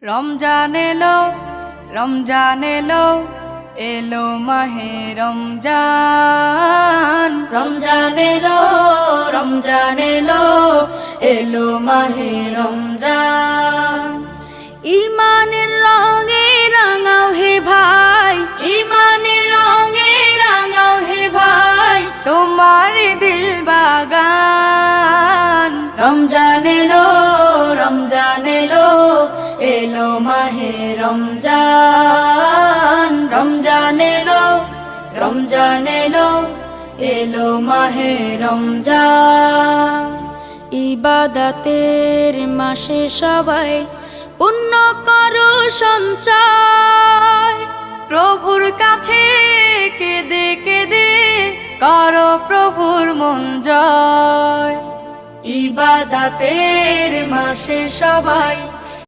রমজান এলো, রমজান এলো, এলো মাহে রমজান। রমজান এলো, রমজান এলো, এলো মাহে রমজান। ইমানের রঙে রাঙাও হে ভাই, ইমানের রঙে রাঙাও হে ভাই, তোমার দিল বাগান। রমজান এলো, রমজান এলো, এলো মাহে রমজান। রমজান এলো, রমজান এলো, এলো মাহে রমজান। ইবাদতের মাসে সবাই পুণ্য করো সঞ্চয়, প্রভুর কাছে কেঁদে কেঁদে করো প্রভুর মন জয়। ইবাদতের মাসে সবাই